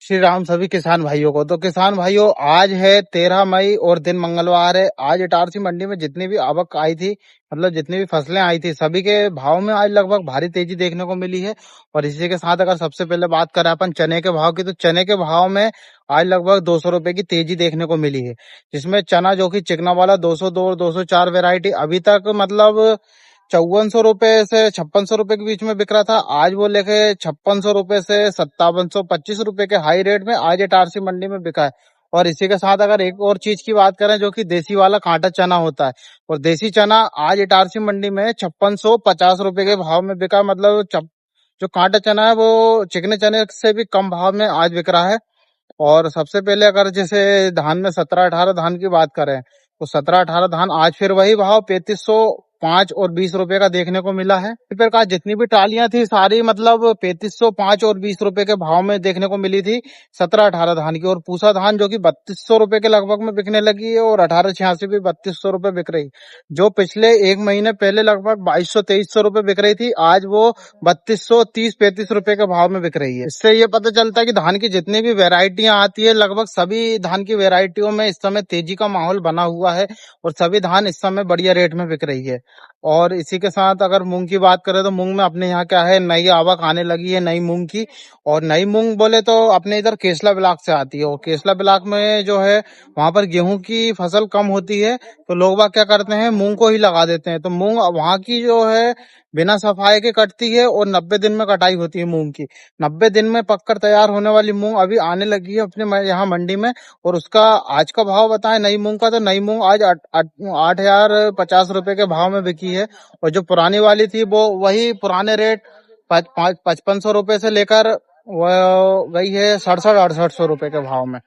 श्री राम सभी किसान भाइयों को। तो किसान भाइयों, आज है 13 मई और दिन मंगलवार है। आज इटारसी मंडी में जितनी भी आवक आई थी, मतलब जितनी भी फसलें आई थी, सभी के भाव में आज लगभग भारी तेजी देखने को मिली है। और इसी के साथ अगर सबसे पहले बात करें अपन चने के भाव की, तो चने के भाव में आज लगभग 200 रुपए की तेजी देखने को मिली है। जिसमें चना जो कि चिकना वाला 202 और 204 वेरायटी अभी तक मतलब 5400 रुपए से 5600 रुपए के बीच में बिक रहा था। आज वो लेके 5600 रुपए से 5725 रुपए के हाई रेट में आज इटारसी मंडी में बिका है। और इसी के साथ अगर एक और चीज की बात करें, जो कि देसी वाला कांटा चना होता है, और देसी चना आज इटारसी मंडी में 5650 रुपए के भाव में बिका। मतलब जो कांटा चना है वो चिकने चने से भी कम भाव में आज बिक रहा है। और सबसे पहले अगर जैसे धान में 17-18 धान की बात करें, तो 17-18 धान आज फिर वही भाव 3505 और 20 रुपए का देखने को मिला है। इसी प्रकार जितनी भी टालियां थी सारी मतलब 3505 और 20 रुपए के भाव में देखने को मिली थी 17-18 धान की। और पूसा धान जो कि 3200 रुपए के लगभग में बिकने लगी है, और 1886 भी 3200 रुपए बिक रही। जो पिछले एक महीने पहले लगभग 2200-2300 रुपए बिक रही थी, आज वो 3230-35 रुपए के भाव में बिक रही है। इससे ये पता चलता है कि धान की जितनी भी वेराइटियां आती है, लगभग सभी धान की वेराइटियों में इस समय तेजी का माहौल बना हुआ है, और सभी धान इस समय बढ़िया रेट में बिक रही है। और इसी के साथ अगर मूंग की बात करें, तो मूंग में अपने यहाँ क्या है, नई आवक आने लगी है नई मूंग की। और नई मूंग बोले तो अपने इधर केसला ब्लॉक से आती है, और केसला ब्लॉक में जो है वहां पर गेहूं की फसल कम होती है, तो लोग बाग क्या करते हैं, मूंग को ही लगा देते हैं। तो मूंग वहां की जो है बिना सफाई के कटती है, और 90 दिन में कटाई होती है मूंग की। 90 दिन में पककर तैयार होने वाली मूंग अभी आने लगी है अपने यहाँ मंडी में। और उसका आज का भाव बताएं नई मूंग का, तो नई मूंग आज 8050 रुपए के भाव में बिकी है। और जो पुरानी वाली थी वो वही पुराने रेट 5500 रुपए से लेकर वो गई है 67-68 रुपए के भाव में।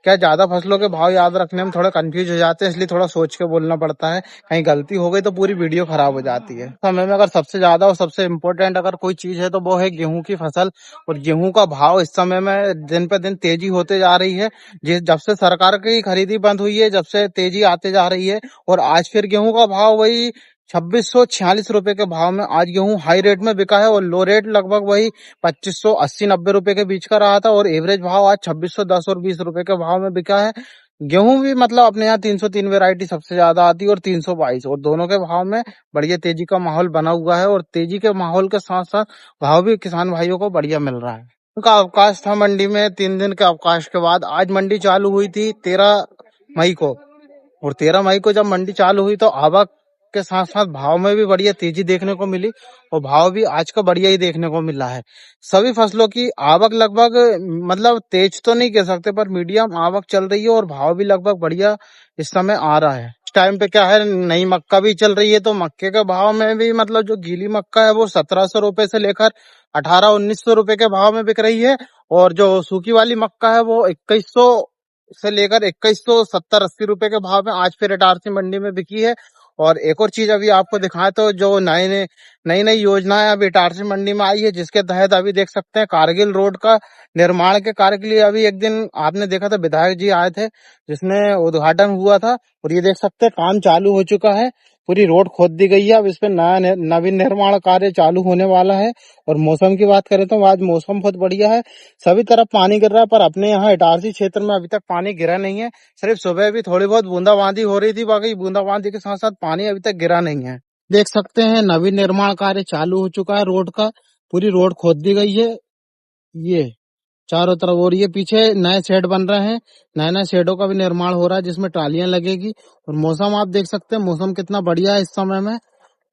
क्या ज्यादा फसलों के भाव याद रखने में थोड़ा कंफ्यूज हो जाते हैं, इसलिए थोड़ा सोच के बोलना पड़ता है। कहीं गलती हो गई तो पूरी वीडियो खराब हो जाती है। समय में अगर सबसे ज्यादा और सबसे इम्पोर्टेंट अगर कोई चीज है, तो वो है गेहूं की फसल। और गेहूं का भाव इस समय में दिन पे दिन तेजी होते जा रही है। जब से सरकार की खरीदी बंद हुई है, जब से तेजी आते जा रही है। और आज फिर गेहूं का भाव वही 2646 रुपए के भाव में आज गेहूं हाई रेट में बिका है। और लो रेट लगभग वही 2580-90 रुपए के बीच का रहा था। और एवरेज भाव आज 2610 और 20 रुपए के भाव में बिका है। गेहूं भी मतलब अपने यहाँ 303 वेरायटी सबसे ज्यादा आती है, और 322, और दोनों के भाव में बढ़िया तेजी का माहौल बना हुआ है। और तेजी के माहौल के साथ साथ भाव भी किसान भाइयों को बढ़िया मिल रहा है। उनका अवकाश था मंडी में 3 दिन के अवकाश के बाद आज मंडी चालू हुई थी 13 मई को। और 13 मई को जब मंडी चालू हुई, तो आवक के साथ साथ भाव में भी बढ़िया तेजी देखने को मिली। और भाव भी आज का बढ़िया ही देखने को मिला है। सभी फसलों की आवक लगभग मतलब तेज तो नहीं कह सकते, पर मीडियम आवक चल रही है। और भाव भी लगभग बढ़िया इस समय आ रहा है। इस टाइम पे क्या है, नई मक्का भी चल रही है, तो मक्के के भाव में भी मतलब जो गीली मक्का है वो 1700 रुपए से लेकर 1800-1900 रुपए के भाव में बिक रही है। और जो सूखी वाली मक्का है वो 2100 से लेकर 2170-80 रुपए के भाव में आज फिर इटारसी मंडी में बिकी है। और एक और चीज अभी आपको दिखाएं, तो जो नई नई योजनाएं अभी इटारसी मंडी में आई है, जिसके तहत अभी देख सकते हैं कारगिल रोड का निर्माण के कार्य के लिए अभी एक दिन आपने देखा था विधायक जी आए थे, जिसमें उद्घाटन हुआ था। और ये देख सकते हैं काम चालू हो चुका है, पूरी रोड खोद दी गई है। अब इस पे नया नवीन निर्माण कार्य चालू होने वाला है। और मौसम की बात करें तो आज मौसम बहुत बढ़िया है, सभी तरफ पानी गिर रहा है। पर अपने यहाँ इटारसी क्षेत्र में अभी तक पानी गिरा नहीं है। सिर्फ सुबह भी थोड़ी बहुत बूंदाबांदी हो रही थी, बाकी बूंदाबांदी के साथ साथ पानी अभी तक गिरा नहीं है। देख सकते हैं नवीन निर्माण कार्य चालू हो चुका है रोड का, पूरी रोड खोद दी गई है ये चारों तरफ। और ये पीछे नए शेड बन रहे हैं, नए नए शेडों का भी निर्माण हो रहा है, जिसमें ट्रालियां लगेगी। और मौसम आप देख सकते हैं, मौसम कितना बढ़िया है इस समय में,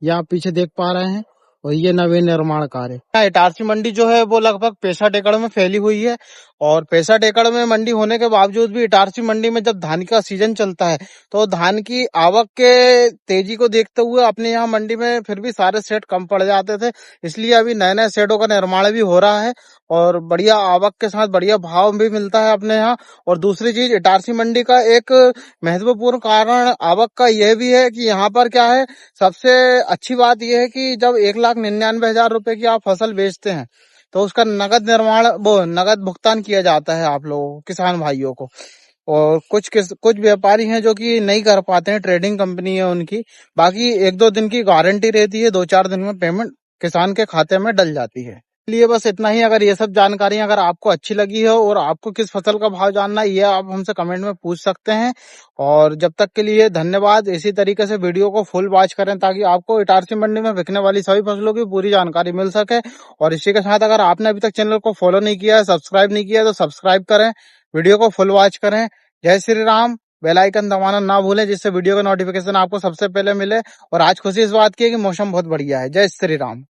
ये आप पीछे देख पा रहे हैं। और ये नवीन निर्माण कार्य। इटारसी मंडी जो है वो लगभग 65 एकड़ में फैली हुई है। और 65 एकड़ में मंडी होने के बावजूद भी इटारसी मंडी में जब धान का सीजन चलता है, तो धान की आवक के तेजी को देखते हुए अपने यहाँ मंडी में फिर भी सारे सेट कम पड़ जाते थे। इसलिए अभी नए नए सेटों का निर्माण भी हो रहा है, और बढ़िया आवक के साथ बढ़िया भाव भी मिलता है अपने यहाँ। और दूसरी चीज, इटारसी मंडी का एक महत्वपूर्ण कारण आवक का यह भी है कि यहाँ पर क्या है, सबसे अच्छी बात यह है कि जब 1,99,000 रुपए की आप फसल बेचते हैं, तो उसका नगद भुगतान किया जाता है आप लोगों को, किसान भाइयों को। और कुछ व्यापारी हैं जो कि नहीं कर पाते हैं, ट्रेडिंग कंपनी है उनकी, बाकी 1-2 दिन की गारंटी रहती है, 2-4 दिन में पेमेंट किसान के खाते में डल जाती है। लिए बस इतना ही। अगर ये सब जानकारी अगर आपको अच्छी लगी हो और आपको किस फसल का भाव जानना है, ये आप हमसे कमेंट में पूछ सकते हैं। और जब तक के लिए धन्यवाद। इसी तरीके से वीडियो को फुल वॉच करें ताकि आपको इटारसी मंडी में बिकने वाली सभी फसलों की पूरी जानकारी मिल सके। और इसी के साथ अगर आपने अभी तक चैनल को फॉलो नहीं किया है, सब्सक्राइब नहीं किया है, तो सब्सक्राइब करें, वीडियो को फुल वॉच करें। जय श्री राम। बेल आइकन दबाना ना भूलें, जिससे वीडियो का नोटिफिकेशन आपको सबसे पहले मिले। और आज खुशी इस बात की है कि मौसम बहुत बढ़िया है। जय श्री राम।